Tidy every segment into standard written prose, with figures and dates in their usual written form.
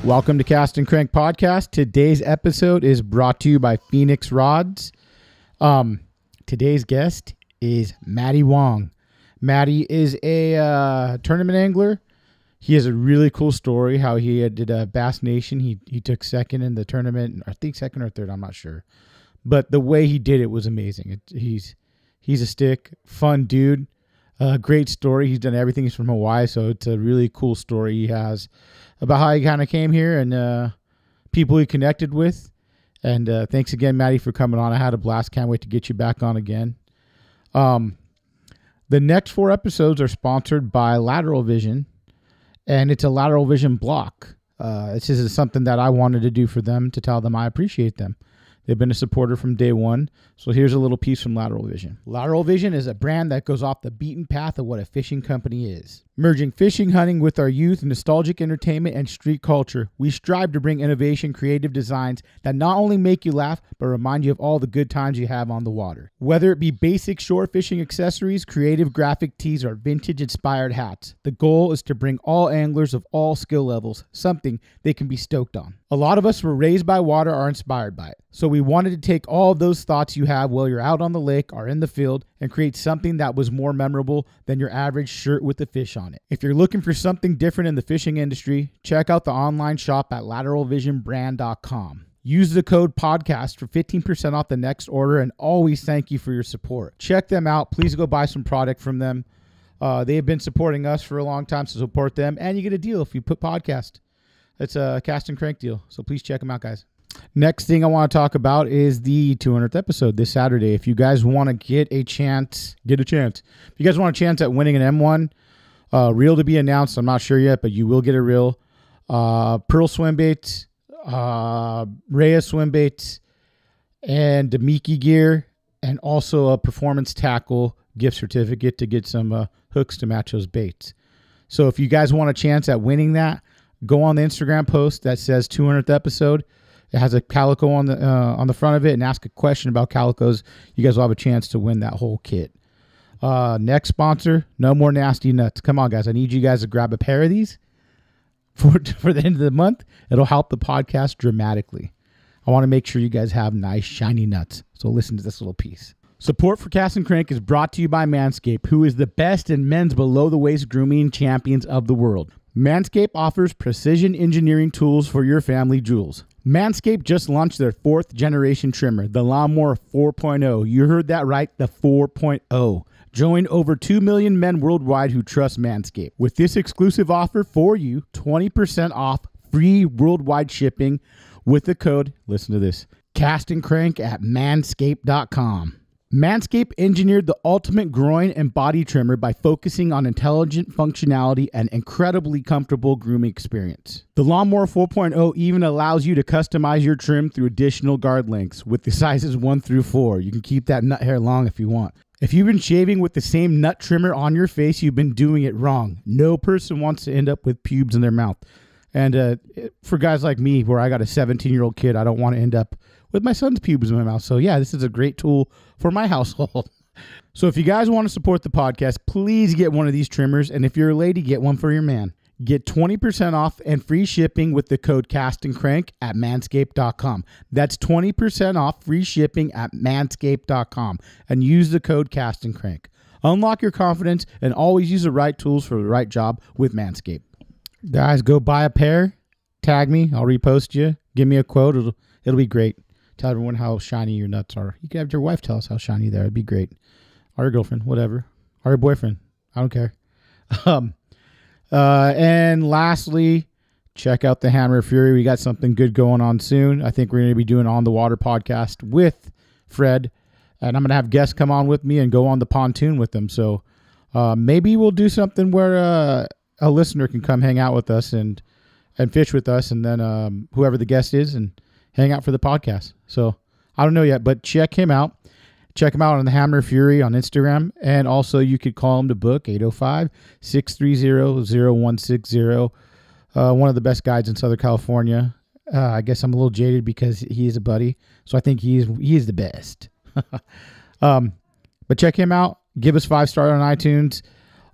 Welcome to Cast and Crank Podcast. Today's episode is brought to you by Phoenix Rods. Today's guest is Matty Wong. Matty is a tournament angler. He has a really cool story how he did a Bass Nation. He took second in the tournament, I think second or third, I'm not sure. But the way he did it was amazing. He's a stick, fun dude, great story. He's done everything. He's from Hawaii, so it's a really cool story he has about how he kind of came here and people he connected with. And thanks again, Matty, for coming on. I had a blast. Can't wait to get you back on again. The next 4 episodes are sponsored by Lateral Vision, and it's a Lateral Vision block. This is something that I wanted to do for them to tell them I appreciate them. They've been a supporter from day one. So here's a little piece from Lateral Vision. Lateral Vision is a brand that goes off the beaten path of what a fishing company is. Merging fishing hunting with our youth, nostalgic entertainment, and street culture, we strive to bring innovation, creative designs that not only make you laugh, but remind you of all the good times you have on the water. Whether it be basic shore fishing accessories, creative graphic tees, or vintage-inspired hats, the goal is to bring all anglers of all skill levels something they can be stoked on. A lot of us were raised by water or are inspired by it. So we wanted to take all of those thoughts you have while you're out on the lake or in the field and create something that was more memorable than your average shirt with a fish on it. If you're looking for something different in the fishing industry, check out the online shop at lateralvisionbrand.com. Use the code podcast for 15% off the next order, and always thank you for your support. Check them out. Please go buy some product from them. They have been supporting us for a long time, so support them, and you get a deal if you put podcast. It's a Cast and Crank deal, so please check them out, guys. Next thing I want to talk about is the 200th episode this Saturday. If you guys want to get a chance. If you guys want a chance at winning an M1, reel to be announced. I'm not sure yet, but you will get a reel. Pearl swim baits, Rhea swim baits, and Demiki gear, and also a performance tackle gift certificate to get some hooks to match those baits. So if you guys want a chance at winning that, go on the Instagram post that says 200th episode. It has a calico on the front of it, and ask a question about calicos. You guys will have a chance to win that whole kit. Next sponsor, No More Nasty Nuts. Come on, guys. I need you guys to grab a pair of these for the end of the month. It'll help the podcast dramatically. I want to make sure you guys have nice, shiny nuts. So listen to this little piece. Support for Cast and Crank is brought to you by Manscaped, who is the best in men's below-the-waist grooming champions of the world. Manscaped offers precision engineering tools for your family jewels. Manscaped just launched their 4th generation trimmer, the Lawnmower 4.0. You heard that right, the 4.0. Join over 2 million men worldwide who trust Manscaped. With this exclusive offer for you, 20% off free worldwide shipping with the code, listen to this, Cast and Crank at manscaped.com. Manscaped engineered the ultimate groin and body trimmer by focusing on intelligent functionality and incredibly comfortable grooming experience. The Lawnmower 4.0 even allows you to customize your trim through additional guard lengths with the sizes 1 through 4. You can keep that nut hair long if you want. If you've been shaving with the same nut trimmer on your face, you've been doing it wrong. No person wants to end up with pubes in their mouth. And for guys like me, where I got a 17-year-old kid, I don't want to end up with my son's pubes in my mouth. So yeah, this is a great tool for my household. So if you guys want to support the podcast, please get one of these trimmers. And if you're a lady, get one for your man. Get 20% off and free shipping with the code Cast and Crank at manscaped.com. That's 20% off free shipping at manscaped.com. And use the code Cast and Crank. Unlock your confidence and always use the right tools for the right job with Manscaped. Guys, go buy a pair. Tag me. I'll repost you. Give me a quote. It'll be great. Tell everyone how shiny your nuts are. You can have your wife tell us how shiny they are. It'd be great. Or your girlfriend, whatever. Or your boyfriend. I don't care. And lastly, check out the Hammer Fury. We got something good going on soon. I think we're going to be doing On the Water podcast with Fred. And I'm going to have guests come on with me and go on the pontoon with them. So maybe we'll do something where a listener can come hang out with us and fish with us. And then whoever the guest is and hang out for the podcast. So I don't know yet, but check him out. Check him out on the Hammer Fury on Instagram. And also you could call him to book 805-630-0160. One of the best guides in Southern California. I guess I'm a little jaded because he is a buddy. So I think he is the best. But check him out. Give us 5-star on iTunes.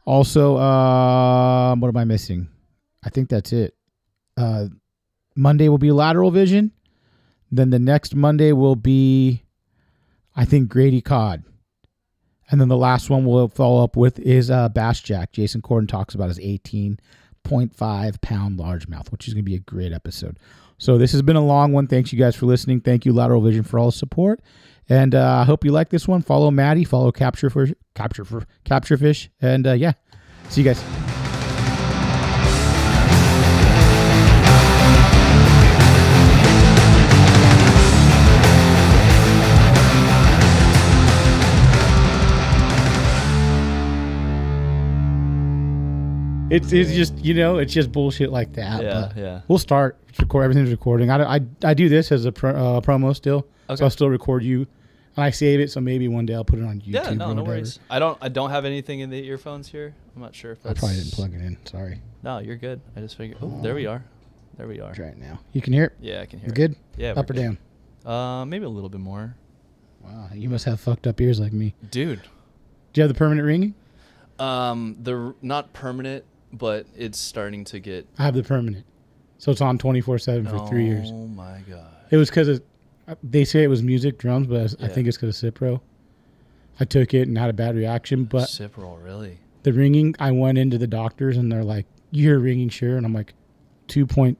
Also, what am I missing? I think that's it. Monday will be lateral vision. Then the next Monday will be, I think, Grady cod. And then the last one we'll follow up with is bass jack. Jason Corden talks about his 18.5 pound largemouth, which is going to be a great episode. So this has been a long one. Thanks you guys for listening. Thank you, Lateral Vision, for all the support. And I hope you like this one. Follow Maddie. Follow Capture Fish. And yeah, see you guys. It's just, it's just bullshit like that. Yeah, but yeah. We'll start. Everything's recording. I do this as a promo still. Okay. So I'll still record you. And I save it, so maybe one day I'll put it on YouTube. Yeah, no worries. I don't have anything in the earphones here. I'm not sure if that's... I probably didn't plug it in. Sorry. No, you're good. I just figured... Oh, there we are. Try it now. You can hear it? Yeah, I can hear it. Good? Yeah. Up or down? Maybe a little bit more. Wow, you must have fucked up ears like me. Dude. Do you have the permanent ringing? They're not permanent, but it's starting to get... I have the permanent. So it's on 24/7 for 3 years. Oh, my God. It was because they say it was music drums, but I think it's because of Cipro. I took it and had a bad reaction. But Cipro, really? The ringing, I went into the doctors and they're like, you hear ringing, sure? And I'm like, 2.2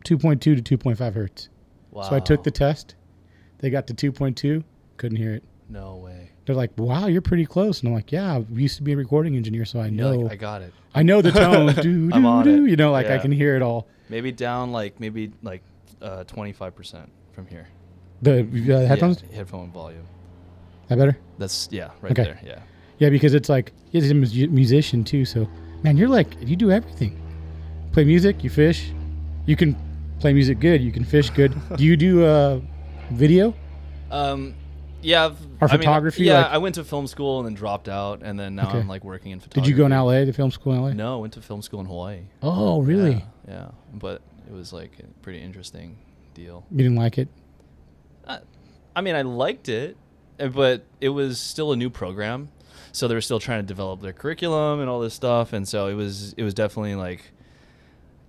to 2.5 hertz. Wow. So I took the test. They got to 2.2. Couldn't hear it. No way. They're like, wow, you're pretty close. And I'm like, yeah, I used to be a recording engineer, so I know. Like, I got it. I know the tones. I'm on it. I can hear it all. Maybe down 25% from here. The headphones? Yeah, headphone volume. That better? That's, right there, yeah. Yeah, because it's like, he's a musician too, so, man, you do everything. Play music, you fish. You can play music good, you can fish good. Do you do video? Yeah. Or photography? I went to film school and then dropped out, and then now I'm working in photography. Did you go in LA to film school in LA? No, I went to film school in Hawaii. Oh, really? Yeah. But it was like a pretty interesting deal. You didn't like it? I mean, I liked it, but it was still a new program. So they were still trying to develop their curriculum and all this stuff. And so it was definitely like,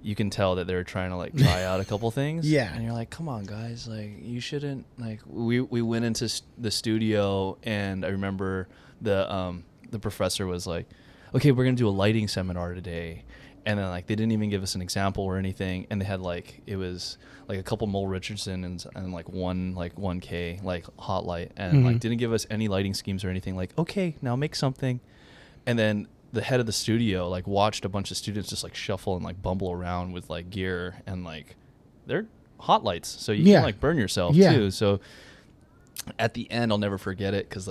you can tell that they were trying to try out a couple things. Yeah. And you're like, come on, guys, you shouldn't, we went into the studio, and I remember the professor was like, okay, we're going to do a lighting seminar today. And then they didn't even give us an example or anything. And they had it was a couple Mole Richardson and one 1K hot light, and didn't give us any lighting schemes or anything. Okay, now make something. And then the head of the studio watched a bunch of students just shuffle and bumble around with gear, and they're hot lights, so you can burn yourself too. So at the end, I'll never forget it, because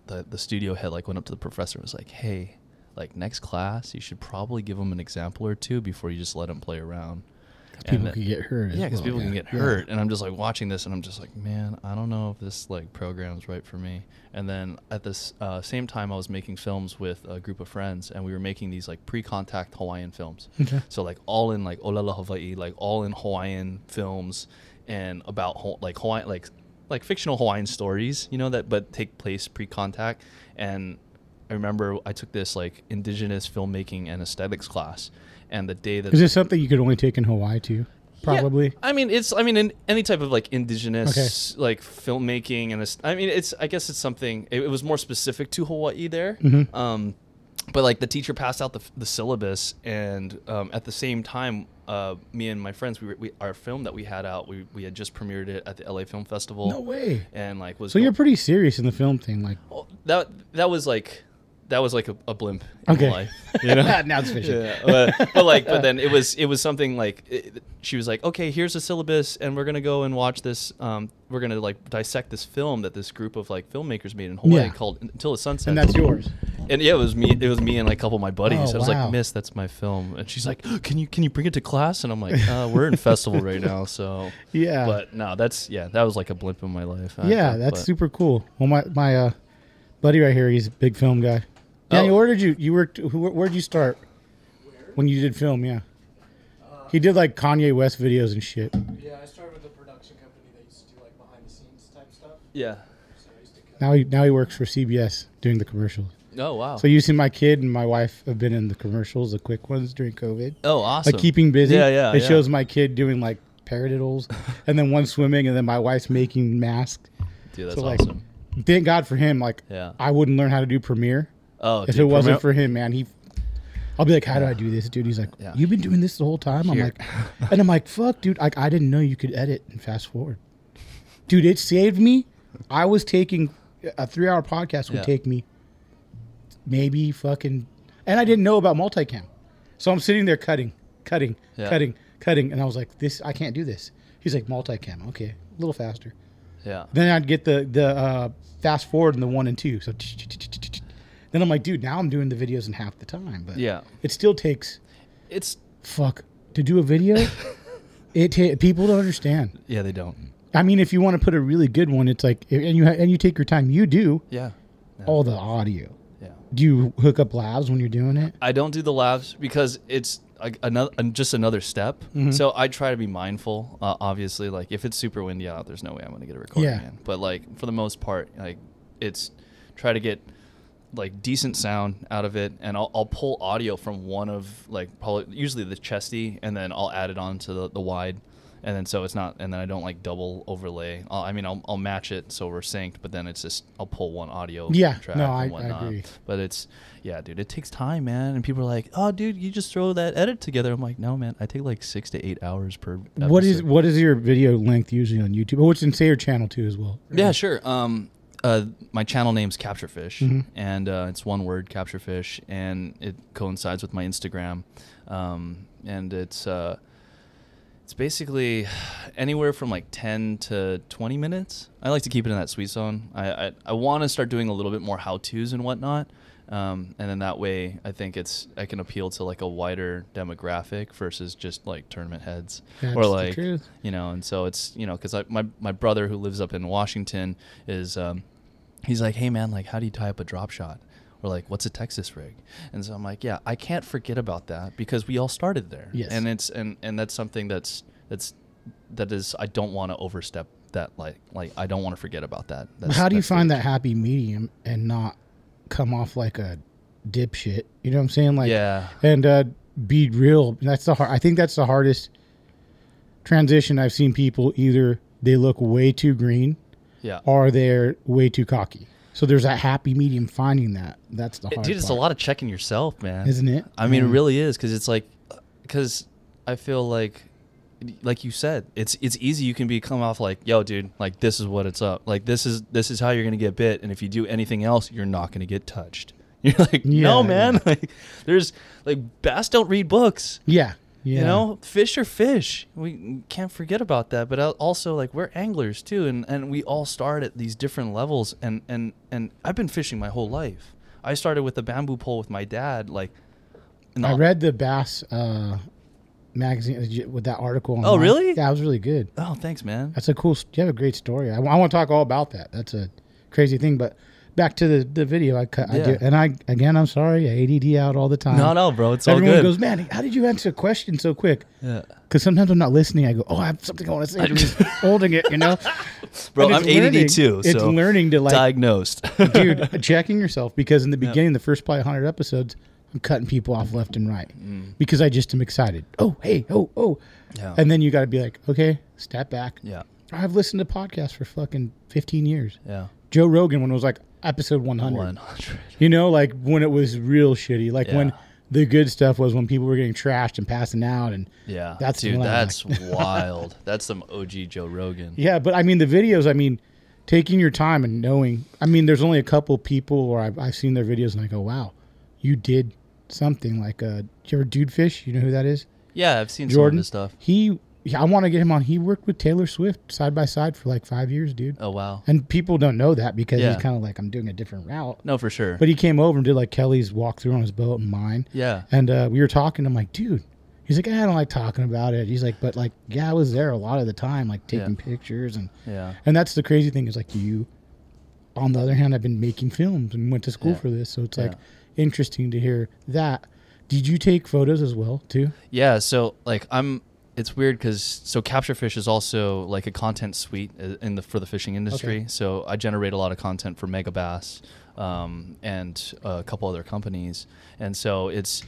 the studio head went up to the professor and was like, hey, next class you should probably give them an example or two before you just let them play around. People can get hurt. Yeah, because people can get hurt. And I'm just watching this, and I'm just man, I don't know if this program's right for me. And then at this same time, I was making films with a group of friends, and we were making these pre-contact Hawaiian films. Okay. So all in Olala Hawaii, all in Hawaiian films, and about Hawaiian fictional Hawaiian stories, but take place pre-contact. And I remember I took this indigenous filmmaking and aesthetics class. And the day that... Is this something you could only take in Hawaii too? Probably. Yeah. I mean, in any type of indigenous filmmaking, and I guess it's something. It was more specific to Hawaii there. Mm-hmm. But the teacher passed out the syllabus, and at the same time, me and my friends, our film that we had out, we had just premiered it at the LA Film Festival. No way. And so you're pretty serious in the film thing, that was a blimp in my life, Now it's fishing. Yeah, but then it was something she was like, okay, here's the syllabus, and we're gonna go and watch this. We're gonna dissect this film that this group of filmmakers made in Hawaii called Until the Sun Sets. And that's yours. And it was me and a couple of my buddies. Oh, I was like, Miss, that's my film. And she's like, can you bring it to class? And I'm like, we're in festival right now, so yeah. But no, that was a blimp in my life. That's super cool. Well, my buddy right here, he's a big film guy. Daniel, where did you worked? Where'd you start? When you did film, yeah. He did Kanye West videos and shit. Yeah, I started with a production company that used to do behind the scenes type stuff. Yeah. So I used to Now he works for CBS doing the commercials. Oh, wow. So you see my kid and my wife have been in the commercials, the quick ones during COVID. Oh, awesome. Like keeping busy. Yeah. It shows my kid doing like paradiddles and then one swimming and then my wife's making masks. Dude, that's so, like, awesome. Thank God for him. Like I wouldn't learn how to do Premiere. Oh, if it wasn't for him, man, I'll be like, how do I do this, dude? He's like, you've been doing this the whole time? I'm like, fuck, dude. Like, I didn't know you could edit and fast forward. Dude, it saved me. I was taking a 3-hour podcast would take me maybe fucking, and I didn't know about multicam. So I'm sitting there cutting. And I was like, I can't do this. He's like, multicam. Okay. A little faster. Yeah. Then I'd get the fast forward in the 1 and 2. So then I'm like, dude, now I'm doing the videos in half the time. But it still takes. To do a video. People don't understand. Yeah, they don't. I mean, if you want to put a really good one, it's like, and you take your time. You do. Yeah. All the audio. Yeah. Do you hook up lavs when you're doing it? I don't do the lavs because it's like another step. Mm-hmm. So I try to be mindful. Obviously, like if it's super windy out, there's no way I'm going to get a recording in. But like for the most part, like it's try to get like decent sound out of it, and I'll pull audio from one of like probably usually the chesty, and then I'll add it on to the wide, and then so it's not, and then I don't like double overlay. I'll match it so we're synced, but then it's just I'll pull one audio track and whatnot. I agree. But it's dude, it takes time, man, and people are like, oh, dude, you just throw that edit together. I'm like, no, man, I take like 6 to 8 hours per episode. What is your video length usually on YouTube? Oh, it's in say your channel too as well. Right? Yeah, sure. My channel name's Capturefish, and it's one word, Capturefish, and it coincides with my Instagram, and it's basically anywhere from like 10 to 20 minutes. I like to keep it in that sweet zone. I want to start doing a little bit more how-tos and whatnot, and then that way I think I can appeal to like a wider demographic versus just like tournament heads. That's or like the truth. and so it's because my brother who lives up in Washington is he's like, hey man, like how do you tie up a drop shot, or like what's a Texas rig? And so I'm like, yeah, I can't forget about that because we all started there. Yes. And it's and that's something that is I don't want to overstep that, like I don't want to forget about that. How do you find that happy medium and not come off like a dipshit? You know what I'm saying? Like, and be real. I think that's the hardest transition. I've seen people either they look way too green, or they're way too cocky. So there's that happy medium. Finding that. That's the hard dude. It's part. A lot of checking yourself, man. Isn't it? I mean, it really is, because it's like, because I feel like you said, it's easy. You can come off like, yo, dude, like this is what it's up. Like this is how you're gonna get bit, and if you do anything else, you're not gonna get touched. You're like, no, man. Yeah. Like there's like bass don't read books. Yeah. You know, fish are fish. We can't forget about that. But also, like, we're anglers too, and we all start at these different levels. And I've been fishing my whole life. I started with a bamboo pole with my dad. Like, I read the Bass magazine with that article. Online. Oh, really? Yeah, it was really good. Oh, thanks, man. That's a cool. You have a great story. I want to talk all about that. That's a crazy thing, but. Back to the video I cut. I do, and I'm sorry, I ADD out all the time. No, bro, it's Everyone all good. Goes, man, how did you answer a question so quick? Yeah. Because sometimes I'm not listening. I go, I have something I want to say. I'm just holding it, Bro, I'm ADD too. It's so learning to diagnosed, dude. Checking yourself, because in the beginning, the first probably 100 episodes, I'm cutting people off left and right because I just am excited. Oh, hey, oh. Yeah. And then you got to be like, okay, step back. Yeah. I've listened to podcasts for fucking 15 years. Yeah. Joe Rogan, when it was like episode 100. Like when it was real shitty. Like when the good stuff was when people were getting trashed and passing out. And that's wild. That's some OG Joe Rogan. Yeah, but I mean, the videos, taking your time and knowing. There's only a couple people where I've seen their videos and I go, wow, you did something. Like, do you ever Dude Fish? You know who that is? Yeah, I've seen Jordan. Some of his stuff. I want to get him on. He worked with Taylor Swift side by side for like 5 years, dude. Oh, wow. And people don't know that because he's kind of like, I'm doing a different route. No, for sure. But he came over and did like Kelly's walkthrough on his boat and mine. Yeah. And we were talking. I'm like, dude. He's like, I don't like talking about it. He's like, but like, I was there a lot of the time, like taking pictures. And that's the crazy thing is like you, on the other hand, I've been making films and went to school for this. So it's like interesting to hear that. Did you take photos as well too? Yeah. So like I'm it's weird because so Capture Fish is also like a content suite for the fishing industry. Okay. So I generate a lot of content for Megabass and a couple other companies, and so it's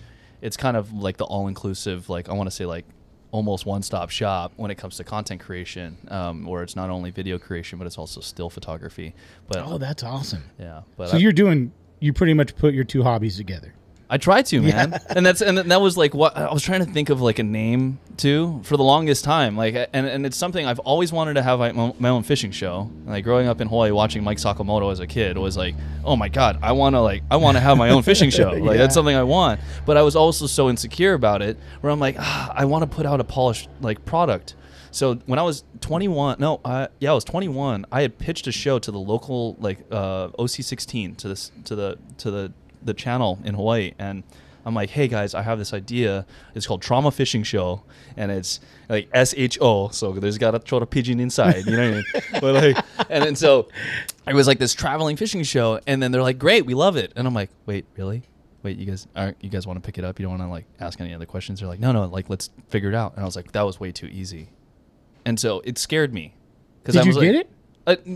kind of like the all-inclusive, like I want to say like almost one-stop shop when it comes to content creation, where it's not only video creation but it's also still photography. But that's awesome. yeah, but So you pretty much put your two hobbies together. I try to, man. And that was like what I was trying to think of, like a name too for the longest time. Like, and it's something I've always wanted to have my own fishing show. Like growing up in Hawaii, watching Mike Sakamoto as a kid was like, oh my God, I want to have my own fishing show. Like that's something I want. But I was also so insecure about it where I'm like, I want to put out a polished like product. So when I was 21, I was 21. I had pitched a show to the local like OC16 to the channel in Hawaii, and I'm like, hey guys, I have this idea. It's called Trauma Fishing Show, and it's like SHO, so there's got a throw a pigeon inside, you know what I mean? But like, and then so it was like this traveling fishing show, and then they're like, great, we love it, and I'm like, wait, really? Wait, you guys want to pick it up? You don't want to like ask any other questions? They're like, no, like let's figure it out. And I was like, that was way too easy, and so it scared me. Did you get it?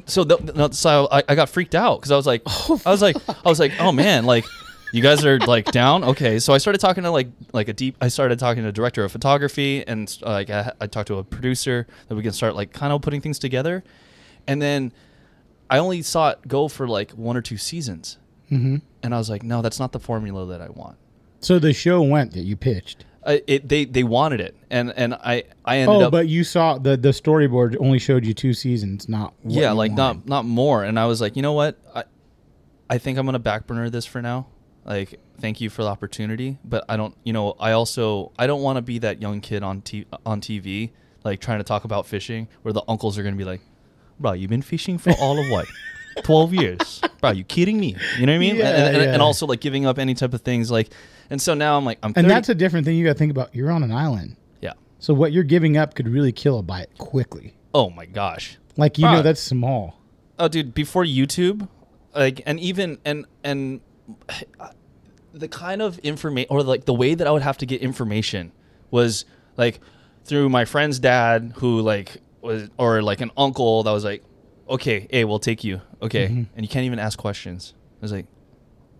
So I got freaked out because I was like, oh man, like you guys are like down. Okay, so I started talking to I started talking to a director of photography, and like I talked to a producer that we can start like kind of putting things together, and then I only saw it go for like 1 or 2 seasons, and I was like, no, that's not the formula that I want. So the show went that you pitched. They wanted it, and I ended up. But you saw the storyboard only showed you 2 seasons, not what you wanted. not more. And I was like, you know what, I think I'm gonna backburner this for now. Like, thank you for the opportunity, but I don't want to be that young kid on TV, like trying to talk about fishing, where the uncles are gonna be like, bro, you've been fishing for all of what? 12 years, bro, you kidding me? You know what I mean? And also like giving up any type of things like. And so now I'm like, I'm 30. And that's a different thing you got to think about. You're on an island. Yeah. So what you're giving up could really kill a bite quickly. Oh my gosh. Like, you know, that's small. Oh, dude, before YouTube, like, and even, and the kind of information, or like the way that I would have to get information was like through my friend's dad, who like was, or like an uncle that was like, okay, hey, we'll take you. Okay. And you can't even ask questions. I was like,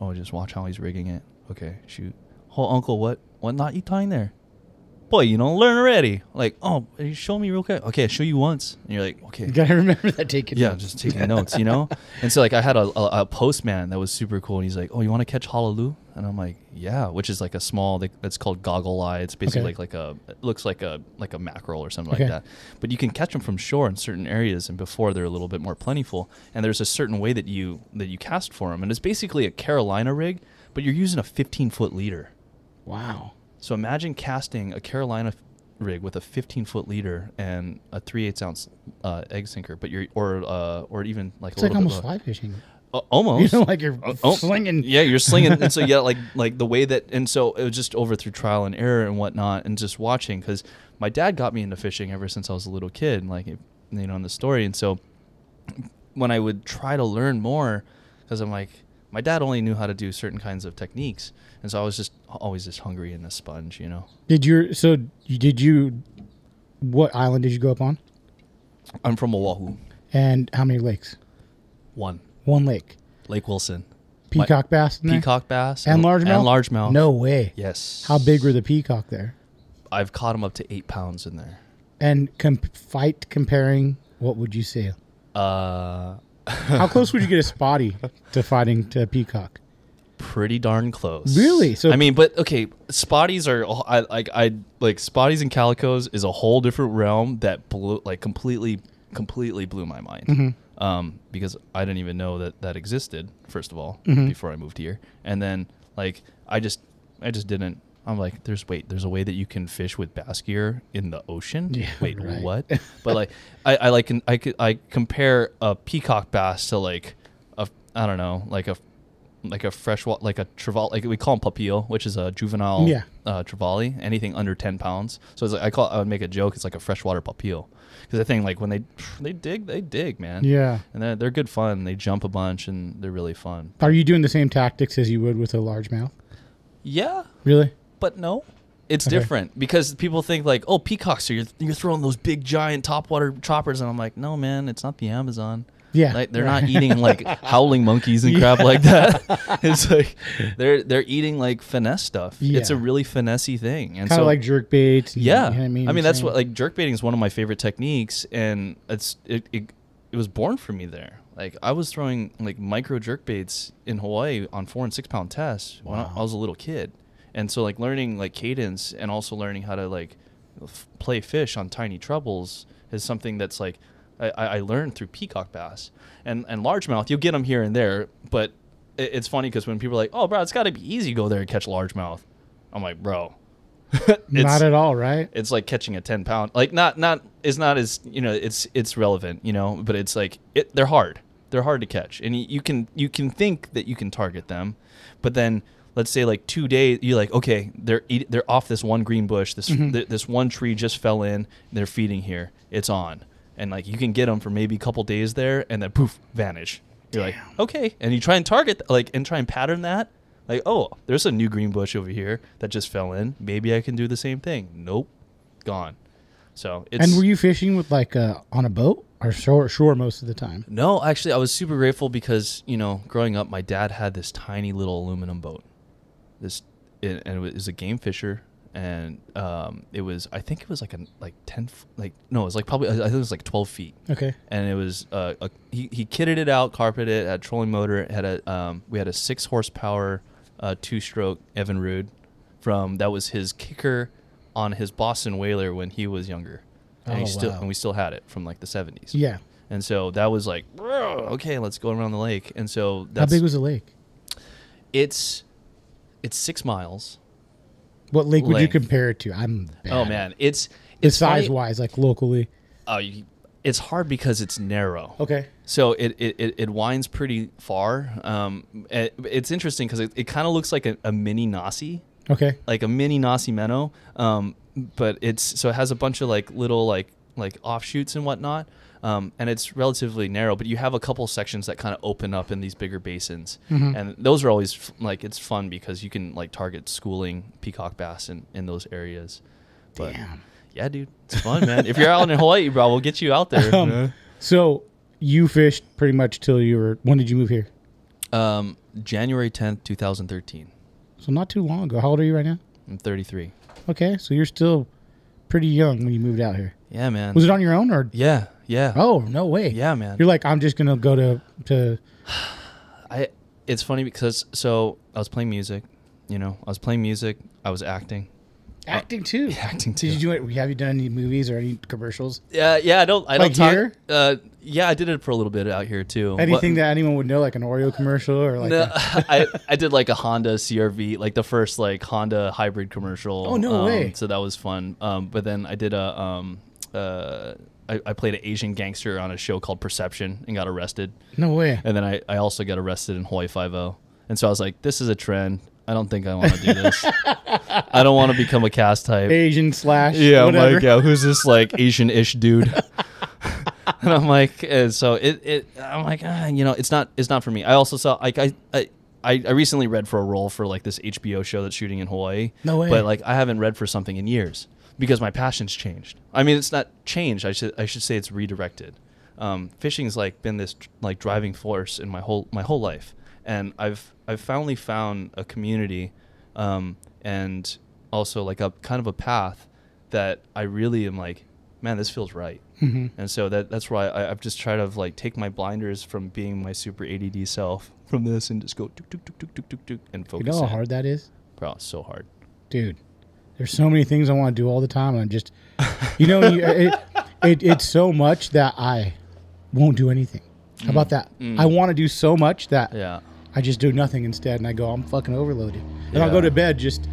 oh, just watch how he's rigging it. Okay, shoot. Oh, uncle, what knot you tying there? Boy, you don't learn already. Like, oh, you show me real quick. Okay, I'll show you once. And you're like, okay. You got to remember that taking notes. Just taking notes, you know? And so, like, I had a postman that was super cool. And he's like, oh, you want to catch Hallelujah? And I'm like, yeah, which is like a small, that's called goggle eye. It's basically it looks like a mackerel or something like that. But you can catch them from shore in certain areas, and before they're a little bit more plentiful. And there's a certain way that you cast for them. And it's basically a Carolina rig, but you're using a 15-foot leader. Wow. So imagine casting a Carolina rig with a 15-foot leader and a 3/8 ounce egg sinker, but or even like it's a like little almost bit fly fishing. Almost. You know, like you're slinging. Yeah, you're slinging. And so like the way that, and so it was just over through trial and error and whatnot, and just watching, because my dad got me into fishing ever since I was a little kid, and like, you know, in the story. And so when I would try to learn more, because I'm like, my dad only knew how to do certain kinds of techniques, and so I was just always just hungry and a sponge, you know. What island did you go up on? I'm from Oahu. And how many lakes? One lake. Lake Wilson. Peacock bass in there? Peacock bass and largemouth? And largemouth. No way. Yes. How big were the peacock there? I've caught them up to 8 pounds in there. And comparing, what would you say? How close would you get a spotty to fighting to a peacock? Pretty darn close. Really? So I mean, but okay, spotties are I like spotties and calicos is a whole different realm that completely blew my mind. Because I didn't even know that existed, first of all, before I moved here, and then like I just didn't. I'm like, there's a way that you can fish with bass gear in the ocean. Yeah, wait, right. What? But like, I compare a peacock bass to like I don't know, like a freshwater, like a trevally, like we call them papillo, which is a juvenile trevally, anything under 10 pounds. So it's like I would make a joke. It's like a freshwater papillo, because I think like when they dig, man. Yeah, and they're good fun. They jump a bunch and they're really fun. Are you doing the same tactics as you would with a largemouth? Yeah. Really? But no. It's different because people think like, oh, peacocks, so you're throwing those big giant topwater choppers, and I'm like, no, man, it's not the Amazon. Yeah, like, they're not eating like howling monkeys and crap like that. It's like they're eating like finesse stuff. Yeah. It's a really finessey thing, and kind of like jerk baits. Yeah, you know what I mean that's what like jerk baiting is one of my favorite techniques, and it was born for me there. Like I was throwing like micro jerk baits in Hawaii on 4 and 6 pound tests when I was a little kid. And so, like, learning, like, cadence and also learning how to, like, play fish on tiny trebles is something that's, like, I learned through peacock bass. And largemouth, you'll get them here and there, but it's funny because when people are like, oh, bro, it's got to be easy to go there and catch largemouth. I'm like, bro. Not at all, right? It's like catching a 10-pound. Like, it's not as, you know, it's relevant, you know, but it's, like, they're hard. They're hard to catch. And you can think that you can target them, but then let's say like 2 days, you're like, okay, they're off this one green bush. This one tree just fell in. They're feeding here. It's on, and like you can get them for maybe a couple days there, and then poof, vanish. You're like, okay, and you try and target and try and pattern that. Like, oh, there's a new green bush over here that just fell in. Maybe I can do the same thing. Nope, gone. So it's. And were you fishing with like on a boat or shore most of the time? No, actually, I was super grateful because growing up, my dad had this tiny little aluminum boat. And it was a game fisher, and it was, I think it was like 10, it was like probably, I think it was like 12 feet. Okay. And it was he kitted it out, carpeted it, had a trolling motor. It had we had a 6 horsepower 2-stroke Evinrude that was his kicker on his Boston Whaler when he was younger, and and we still had it from like the 70s. Yeah. And so that was like, okay, let's go around the lake. And so how big was the lake? It's 6 miles. What lake would you compare it to? I'm bad. Oh man, it's size wise, like locally. Oh, it's hard because it's narrow. Okay. So it winds pretty far. It's interesting because it kind of looks like a mini Nasi. Okay. Like a mini Nasi minnow. But it has a bunch of like little like offshoots and whatnot. And it's relatively narrow, but you have a couple sections that kind of open up in these bigger basins. Mm-hmm. And those are always it's fun because you can like target schooling peacock bass in those areas. But damn. Yeah, dude, it's fun, man. If you're out in Hawaii, bro, we'll get you out there. So you fished pretty much till when did you move here? January 10th, 2013. So not too long ago. How old are you right now? I'm 33. Okay. So you're still pretty young when you moved out here. Yeah, man. Was it on your own or? Yeah. Oh, no way. Yeah, man. You're like, I'm just going to go to. It's funny because, so I was playing music, I was acting. Acting too. Yeah, acting too. Have you done any movies or any commercials? Yeah, I don't here? Yeah, I did it for a little bit out here too. Anything that anyone would know, like an Oreo commercial or like no, I did like a Honda CRV, like the first like Honda hybrid commercial. Oh, no way. So that was fun. But then I did I played an Asian gangster on a show called Perception and got arrested. No way. And then I also got arrested in Hawaii 5-0. And so I was like, this is a trend. I don't think I want to do this. I don't want to become a cast type. Asian / yeah, whatever. I'm like, yeah, who's this like Asian-ish dude? And I'm like, and so I'm like, it's not for me. I also saw like I recently read for a role for like this HBO show that's shooting in Hawaii. No way. But like I haven't read for something in years because my passion's changed. I mean, it's not changed. I should say it's redirected. Fishing's like been this like driving force in my whole life, and I've finally found a community, and also like a kind of a path that I really am like, man, this feels right. Mm-hmm. And so that's why I've just tried to like take my blinders from being my super ADD self from this and just go tuk, tuk, tuk, tuk, tuk, tuk, tuk, and focus. You know how hard that is? Bro, it's so hard. Dude, there's so many things I want to do all the time, and I'm just, it's so much that I won't do anything. How about that? I want to do so much that I just do nothing instead, and I go, I'm fucking overloaded. And I'll go to bed just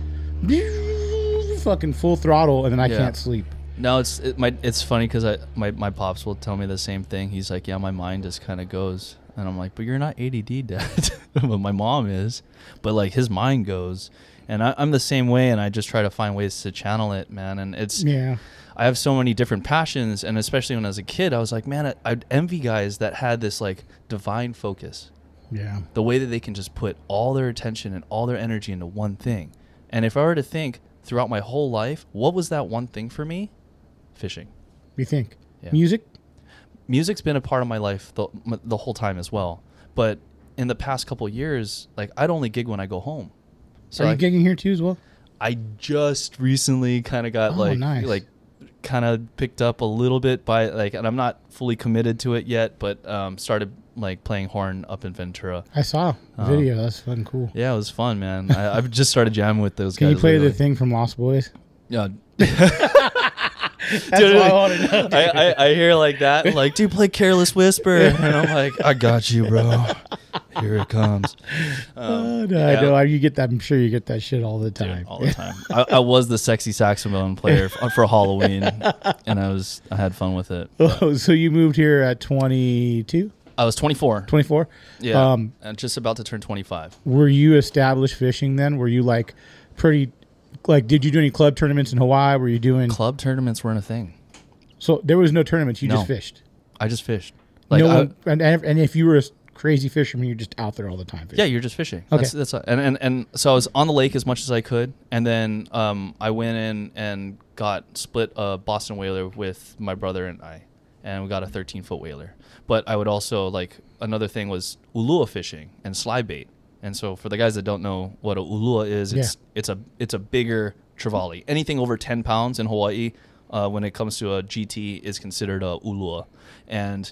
fucking full throttle, and then I can't sleep. No, it's funny because my pops will tell me the same thing. He's like, yeah, my mind just kind of goes. And I'm like, but you're not ADD, Dad. But my mom is. But like his mind goes. And I'm the same way, and I just try to find ways to channel it, man. And I have so many different passions, and especially when I was a kid, I was like, man, I'd envy guys that had this like divine focus. Yeah. The way that they can just put all their attention and all their energy into one thing. And if I were to think, throughout my whole life, what was that one thing for me? Fishing. You think? Yeah. Music? Music's been a part of my life the whole time as well. But in the past couple of years, like, I'd only gig when I go home. So Are you gigging here too as well? I just recently kind of got nice. like kind of picked up a little bit by like, and I'm not fully committed to it yet, but started like playing horn up in Ventura. I saw a video. That's fun, cool. Yeah, it was fun, man. I've just started jamming with those Can guys. you play lately. the thing from Lost Boys? Yeah. That's Dude, what I want to know. I hear like that, like, dude, play Careless Whisper, and I'm like, I got you, bro. Here it comes. I know. You get that. I'm sure you get that shit all the time. Dude, all the time. I was the sexy saxophone player for Halloween, and I had fun with it. Oh, so you moved here at 22? I was 24. 24? Yeah, and just about to turn 25. Were you established fishing then? Were you like pretty, like, did you do any club tournaments in Hawaii? Were you doing? Club tournaments weren't a thing. So there was no tournaments. You just fished. I just fished. Like, no one, and if you were a crazy fisherman, you're just out there all the time fishing. yeah, you're just fishing. Okay. That's and so I was on the lake as much as I could, and then I went in and got split a Boston whaler with my brother and I, and we got a 13-foot whaler. But I would also, like, another thing was ulua fishing and slide bait. And so for the guys that don't know what a ulua is, it's a bigger trevally. Anything over 10 pounds in Hawaii, when it comes to a GT, is considered a ulua. And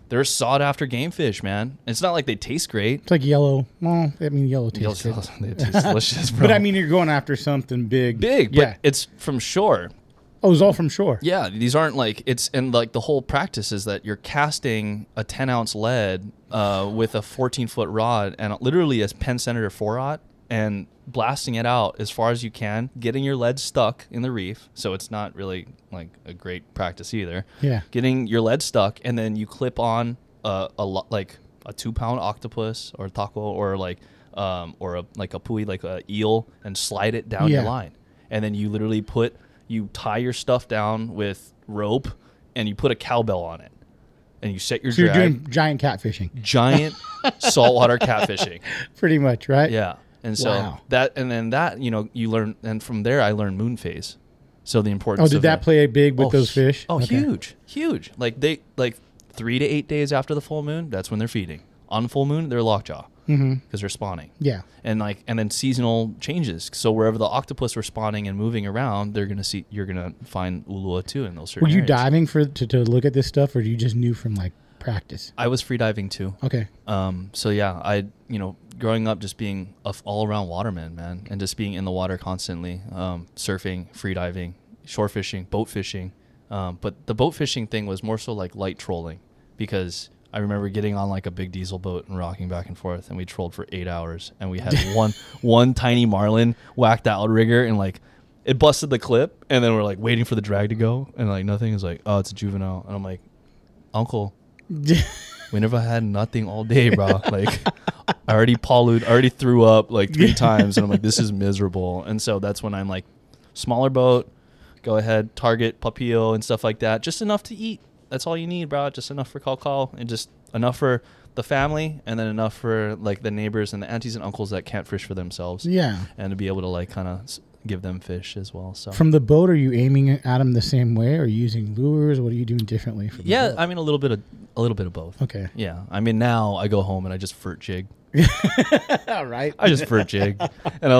they're sought after game fish, man. It's not like they taste great. It's like yellow. Well, I mean, yellow tastes good. They taste delicious, bro. But I mean, you're going after something big. Big, Yeah. but it's from shore. Oh, it's all from shore. Yeah, these aren't like it's, and like the whole practice is that you're casting a 10-ounce lead with a 14-foot rod and literally a Penn Senator 4-aught and blasting it out as far as you can, getting your lead stuck in the reef. So it's not really like a great practice either. Yeah. Getting your lead stuck, and then you clip on like a 2-pound octopus or taco or like or a pui, like a eel, and slide it down your line. And then you literally you tie your stuff down with rope, and you put a cowbell on it, and you set your So drag. you're doing giant catfishing. Giant saltwater catfishing. Pretty much, right? Yeah. And so you learn, and from there I learned moon phase. So the importance. Oh, did that play a big with those fish? Oh, Okay. huge. Like 3 to 8 days after the full moon, that's when they're feeding. On full moon, they're lockjaw because they're spawning. Yeah. And then seasonal changes. So wherever the octopus are spawning and moving around, you're gonna find ulua too in those certain Were you areas. diving to look at this stuff, or you just knew from like practice? I was free diving too. Okay. So yeah, growing up just being a all around waterman, man, and just being in the water constantly, surfing, free diving, shore fishing, boat fishing. But the boat fishing thing was more so like light trolling, because I remember getting on like a big diesel boat and rocking back and forth, and we trolled for 8 hours, and we had one tiny marlin whacked the outrigger, and like it busted the clip, and then we're like waiting for the drag to go, and like nothing. Is like, oh, it's a juvenile, and I'm like, Uncle, we never had nothing all day, bro. Like, I already threw up like 3 times, and I'm like, this is miserable. And so that's when I'm like, smaller boat, go ahead, target papillo and stuff like that, just enough to eat. That's all you need, bro. Just enough for call, and just enough for the family, and then enough for like the neighbors and the aunties and uncles that can't fish for themselves. Yeah. And to be able to like kind of give them fish as well. So From the boat, are you aiming at them the same way, or using lures? What are you doing differently? From the boat? I mean a little bit of both. Okay. Yeah, I mean now I go home and I just vert jig. Right. I just vert jig, and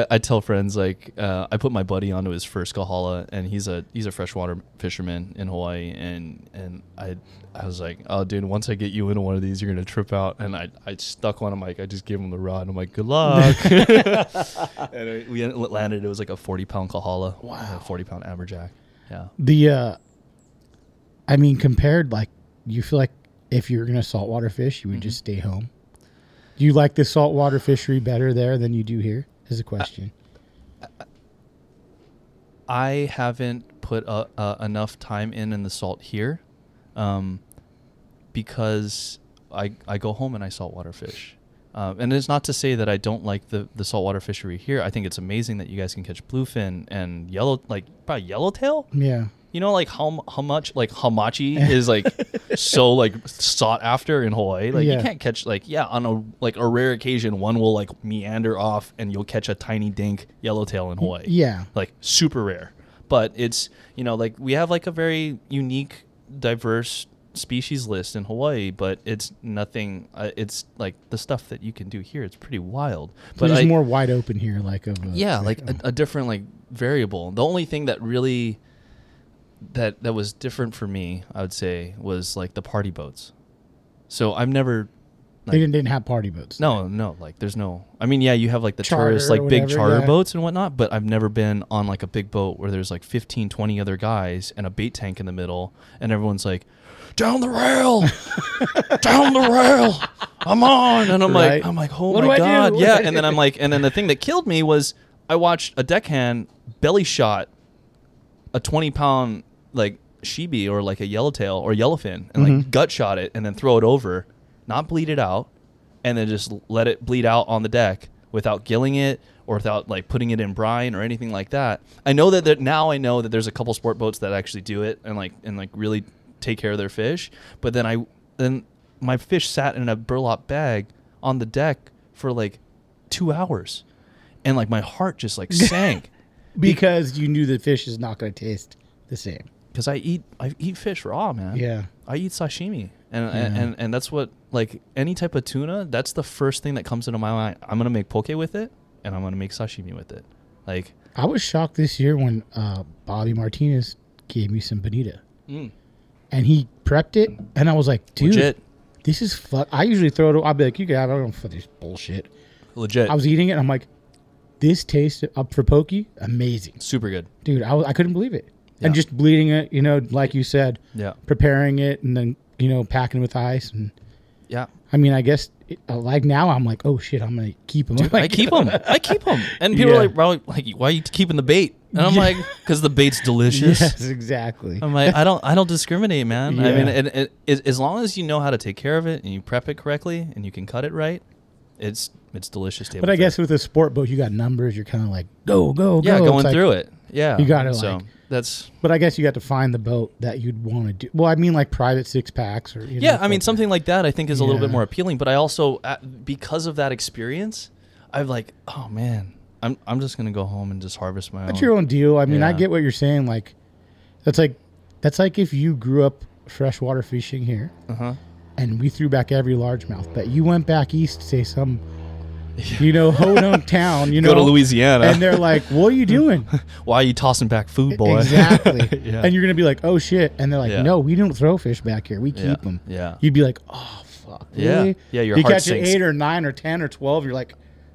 I tell friends like I put my buddy onto his first kahala, and he's a freshwater fisherman in Hawaii, and I was like, oh dude, once I get you into one of these, you're gonna trip out. And I stuck one. I'm like, I just gave him the rod. I'm like, good luck. And we landed. It was like a 40-pound kahala. Wow. A 40-pound amberjack. Yeah. I mean, compared, like, you feel like if you're gonna saltwater fish, you would just stay home. Do you like the saltwater fishery better there than you do here? Is a question. I haven't put enough time in the salt here, because I go home and I saltwater fish. And it's not to say that I don't like the saltwater fishery here. I think it's amazing that you guys can catch bluefin and probably yellowtail. Yeah. You know, like how much like hamachi is like so like sought after in Hawaii. Like you can't catch like on a rare occasion one will like meander off and you'll catch a tiny dink yellowtail in Hawaii. Yeah, like super rare. But it's like we have like a very unique, diverse species list in Hawaii, but it's nothing. It's like the stuff that you can do here. It's pretty wild. But it's more wide open here, like a different like variable. The only thing that really that was different for me, I would say, was like the party boats. So I've never. Like, they didn't have party boats. No, like there's no. I mean, yeah, you have like the charter tourist, like whatever, big charter boats and whatnot, but I've never been on like a big boat where there's like 15, 20 other guys and a bait tank in the middle, and everyone's like, "Down the rail, down the rail, I'm on," and I'm like, oh my god, yeah. And then and then the thing that killed me was I watched a deckhand belly shot a 20-pound like shibi or like a yellowtail or yellowfin and like gut shot it and then throw it over, not bleed it out, and then just let it bleed out on the deck without gilling it or without like putting it in brine or anything like that. I know that now I know that there's a couple sport boats that actually do it and like really take care of their fish. But then my fish sat in a burlap bag on the deck for like 2 hours, and like my heart just like sank because you knew the fish is not going to taste the same. Because I eat fish raw, man. Yeah, I eat sashimi, and that's what, like any type of tuna. That's the first thing that comes into my mind. I'm gonna make poke with it, and I'm gonna make sashimi with it. Like I was shocked this year when Bobby Martinez gave me some bonita, and he prepped it, and I was like, dude, legit. This is fuck. I usually throw it. I'll be like, you can have it. I don't know for this bullshit. Legit. I was eating it, and I'm like, this tastes up for poke, amazing, super good, dude. I couldn't believe it. Yeah. And just bleeding it, like you said, preparing it and then, packing with ice. And I mean, I guess like now I'm like, oh shit, I'm going to keep them. Dude, I keep them. And people are like, why are you keeping the bait? And I'm like, because the bait's delicious. Yes, exactly. I'm like, I don't discriminate, man. Yeah. I mean, as long as you know how to take care of it and you prep it correctly and you can cut it right, it's delicious. But I guess with a sport boat, you got numbers. You're kind of like, go. Yeah, going through it. Yeah. You got to but I guess you got to find the boat that you'd want to do. Well, I mean, like private 6-packs or I mean, something like that. I think is a little bit more appealing. But I also, because of that experience, I'm like, oh man, I'm just gonna go home and just harvest my own. That's your own deal. I mean, I get what you're saying. Like, that's like if you grew up freshwater fishing here, and we threw back every largemouth, but you went back east, say some. Hodunk town, go to Louisiana. And they're like, what are you doing? Why are you tossing back food, boy? Exactly. And you're going to be like, oh, shit. And they're like, no, we don't throw fish back here. We keep them. Yeah. You'd be like, oh, fuck. Really? Yeah, your you heart catch sinks. an 8 or 9 or 10 or 12, you're like,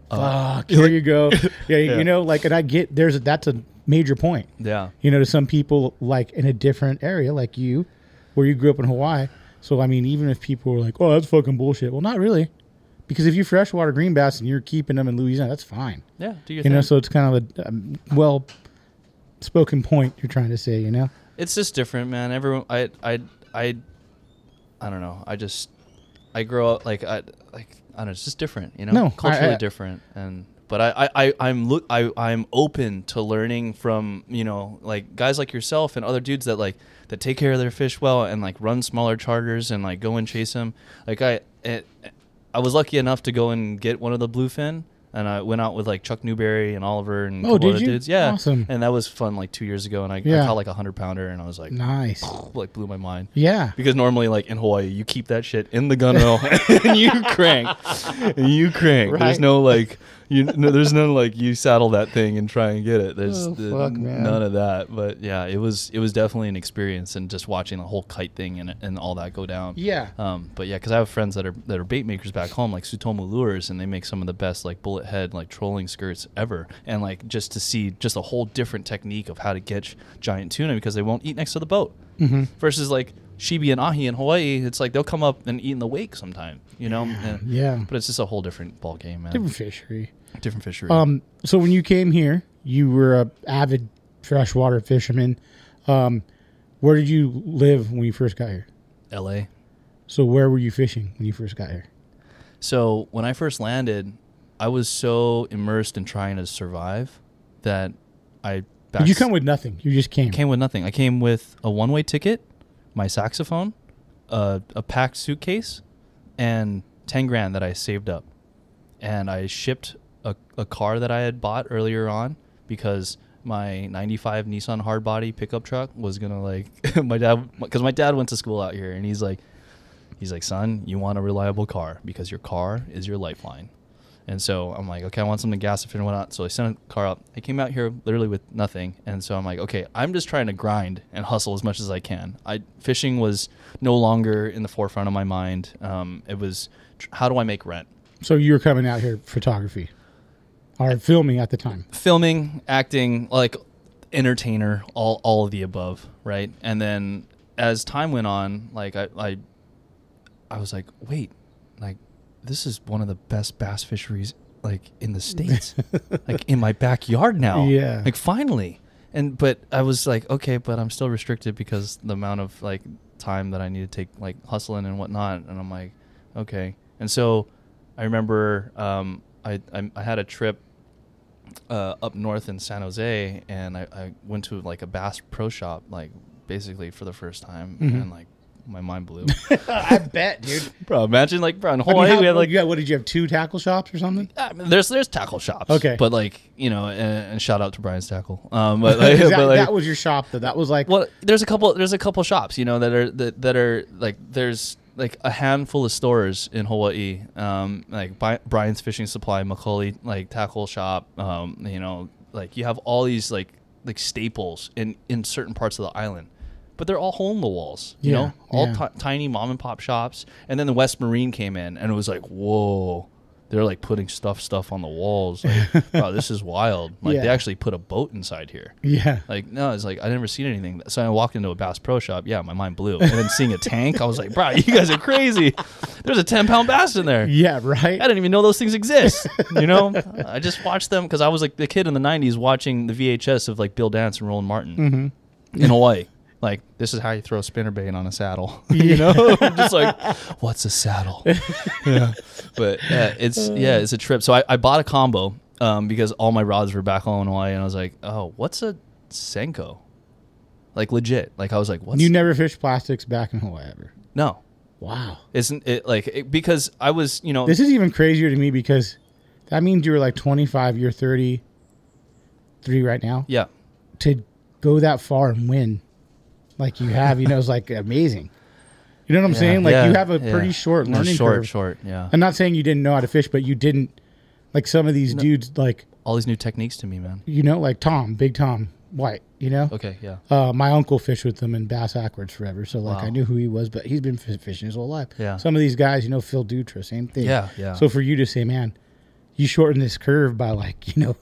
fuck, here you go. And I get, that's a major point. Yeah. To some people, like, in a different area, like you, where you grew up in Hawaii. So, I mean, even if people were like, oh, that's fucking bullshit. Well, not really. Because if you freshwater green bass and you're keeping them in Louisiana, that's fine. Yeah, do your thing. So it's kind of a well-spoken point you're trying to say, It's just different, man. Everyone, I don't know. I grow up like I don't know. It's just different, No, culturally different, but I'm open to learning from like guys like yourself and other dudes that that take care of their fish well and like run smaller charters and like go and chase them. Like I was lucky enough to go and get one of the bluefin, and I went out with like Chuck Newberry and Oliver and a couple other dudes. Yeah, awesome. And that was fun like 2 years ago, and I caught like 100-pounder, and I was like, nice, like blew my mind. Yeah, because normally like in Hawaii, you keep that shit in the gun rail and you crank. Right. There's no like. There's no like you saddle that thing and try and get it. There's none of that. But yeah, it was definitely an experience, and just watching the whole kite thing and all that go down. Yeah. But yeah, because I have friends that are bait makers back home, like Sutomo Lures, and they make some of the best like bullet head like trolling skirts ever. And like just to see just a whole different technique of how to catch giant tuna, because they won't eat next to the boat. Versus like shibi and ahi in Hawaii, it's like they'll come up and eat in the wake sometime, Yeah. But it's just a whole different ball game, man. Different fishery. So when you came here, you were a avid freshwater fisherman. Where did you live when you first got here? L.A. So where were you fishing when you first got here? So when I first landed, I was so immersed in trying to survive that I Did you come with nothing? You just came. Came with nothing. I came with a one-way ticket, my saxophone, a packed suitcase, and 10 grand that I saved up. And I shipped a car that I had bought earlier on because my 95 Nissan hardbody pickup truck was going to like, because my dad went to school out here, and he's like, son, you want a reliable car because your car is your lifeline. And so I'm like, okay, I want something gas efficient and whatnot. So I sent a car up. I came out here literally with nothing. And so I'm like, okay, I'm just trying to grind and hustle as much as I can. Fishing was no longer in the forefront of my mind. It was, how do I make rent? So you were coming out here photography or filming at the time? Filming, acting, like entertainer, all of the above, right? And then as time went on, like I was like, wait, like, this is one of the best bass fisheries like in the States, like in my backyard now. Yeah. Like finally. But I was like, okay, but I'm still restricted because the amount of like time that I need to take like hustling and whatnot. And I'm like, okay. And so I remember I had a trip up north in San Jose, and I went to like a Bass Pro Shop, like basically for the first time. Mm-hmm. And like, my mind blew. I bet, dude. Bro, imagine like, bro, in Hawaii we had like, what did you have, 2 tackle shops or something? I mean, there's tackle shops. Okay. But like, you know, and shout out to Brian's Tackle. But like, that was your shop though. That was like, well, there's a couple shops, you know, that are like, there's like a handful of stores in Hawaii, like Brian's Fishing Supply, Macaulay, like tackle shop, you know, like you have all these like staples in certain parts of the island. But they're all hole in the walls, you know, all tiny mom and pop shops. And then the West Marine came in, and it was like, whoa, they're like putting stuff on the walls. Like, wow, this is wild. Like they actually put a boat inside here. Yeah. Like, no, it's like, I never seen anything. So I walked into a Bass Pro Shop. Yeah, my mind blew. And then seeing a tank, I was like, bro, you guys are crazy. There's a 10-pound bass in there. Yeah, right. I didn't even know those things exist. You know, I just watched them because I was like the kid in the 90s watching the VHS of like Bill Dance and Roland Martin in Hawaii. Like, this is how you throw spinnerbait on a saddle. You know, I'm just like, what's a saddle? Yeah, but it's a trip. So I bought a combo because all my rods were back home in Hawaii, and I was like, oh, what's a Senko? Like legit. Like I was like, what's? You never fished plastics back in Hawaii ever? No. Wow. Isn't it like because I was, you know, this is even crazier to me because that means you were like 25, you're 33 right now. Yeah. To go that far and win. Like you have, you know, it's like amazing. You know what I'm saying? Like you have a pretty short learning curve. Short, yeah. I'm not saying you didn't know how to fish, but you didn't, like some of these dudes, like. All these new techniques to me, man. You know, like Big Tom White, you know? Okay, yeah. My uncle fished with them in Bass Ackwards forever, so like I knew who he was, but he's been fishing his whole life. Yeah. Some of these guys, you know, Phil Dutra, same thing. Yeah, yeah. So for you to say, man, you shorten this curve by like, you know,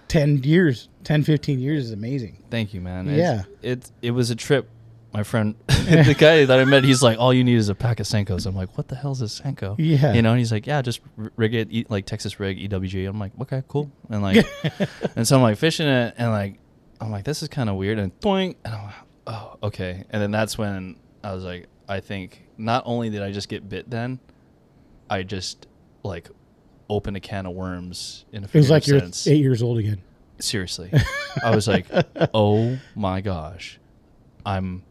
10 years, 10, 15 years is amazing. Thank you, man. Yeah. It was a trip. My friend, the guy that I met, he's like, all you need is a pack of Senkos. I'm like, what the hell is a Senko? Yeah. You know, and he's like, yeah, just rig it, like Texas rig, EWG. I'm like, okay, cool. And like, and so I'm like fishing it, and like, I'm like, this is kind of weird. And doing, and I'm like, oh, okay. And then that's when I was like, I think not only did I just get bit then, I just like opened a can of worms in a figurative sense. It was like you're 8 years old again. Seriously. I was like, oh my gosh. I'm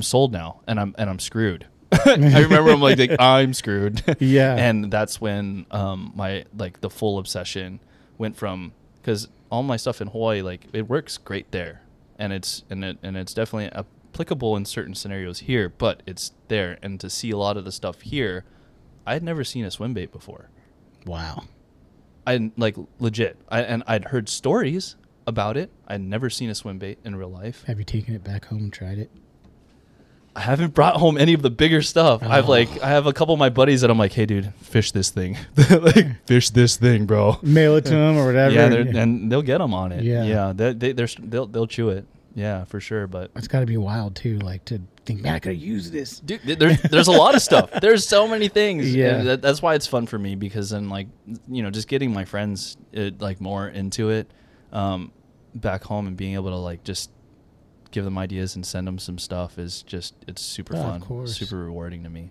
sold now, and I'm screwed. I remember I'm like I'm screwed. Yeah. And that's when my like the full obsession went from, because all my stuff in Hawaii, like it works great there, and it's definitely applicable in certain scenarios here, but it's there. And to see a lot of the stuff here, I had never seen a swim bait before. Wow. I like legit. I'd heard stories about it. I'd never seen a swim bait in real life. Have you taken it back home and tried it? I haven't brought home any of the bigger stuff. Oh. I have a couple of my buddies that I'm like, hey dude, fish this thing. Like, fish this thing, bro. Mail it to them or whatever. Yeah, and they'll get them on it. Yeah. They'll chew it. Yeah, for sure. But it's got to be wild too, like to think, man, I could have used this. Dude, there's a lot of stuff. There's so many things. Yeah. And that's why it's fun for me, because then like, you know, just getting my friends like more into it back home and being able to like just give them ideas and send them some stuff is just, it's super fun, super rewarding to me.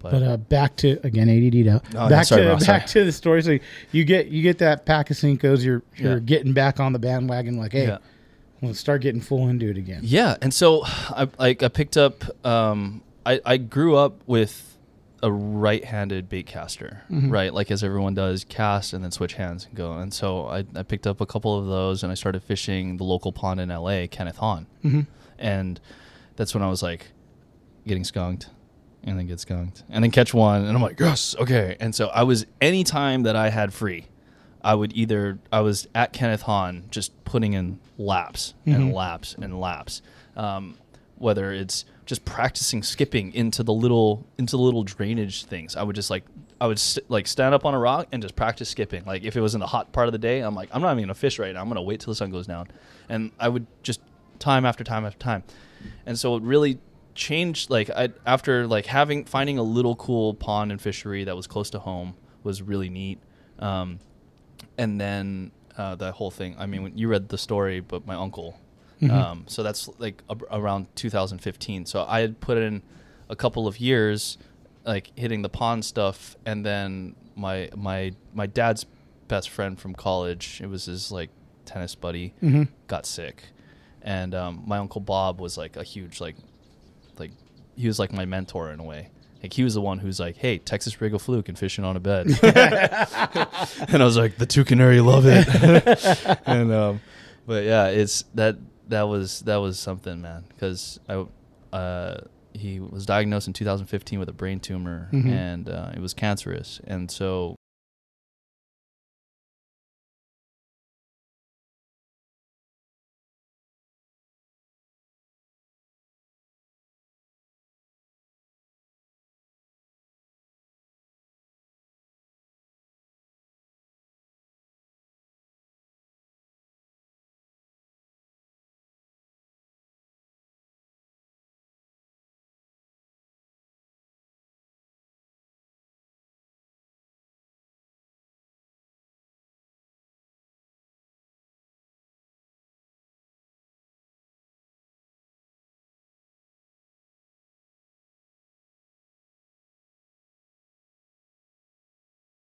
But back to again ADD now. Oh, back sorry, to Ross, back to the story. So you get that pack of Cincos. You're getting back on the bandwagon. Like, hey, let's start getting full into it again. Yeah, and so I picked up. I grew up with a right-handed bait caster, right? Like as everyone does, cast and then switch hands and go. And so I picked up a couple of those and I started fishing the local pond in LA, Kenneth Hahn. And that's when I was like getting skunked and then get skunked and then catch one. And I'm like, yes, okay. And so any time that I had free, I was at Kenneth Hahn just putting in laps and laps and laps. Whether it's just practicing skipping into the little drainage things. I would just stand up on a rock and just practice skipping. Like if it was in the hot part of the day, I'm like, I'm not even gonna fish right now. I'm gonna wait till the sun goes down. And I would just time after time after time. And so it really changed. Like finding a little cool pond and fishery that was close to home was really neat. And then that whole thing. I mean, when you read the story, but my uncle. So that's like around 2015. So I had put in a couple of years, like hitting the pond stuff, and then my dad's best friend from college, it was his like tennis buddy, got sick, and my uncle Bob was like a huge like he was like my mentor in a way. Like he was the one who's like, hey, Texas Rig a fluke and fishing on a bed. And I was like, the two canary love it. And but yeah, it's that was something, man, because he was diagnosed in 2015 with a brain tumor, and it was cancerous. And so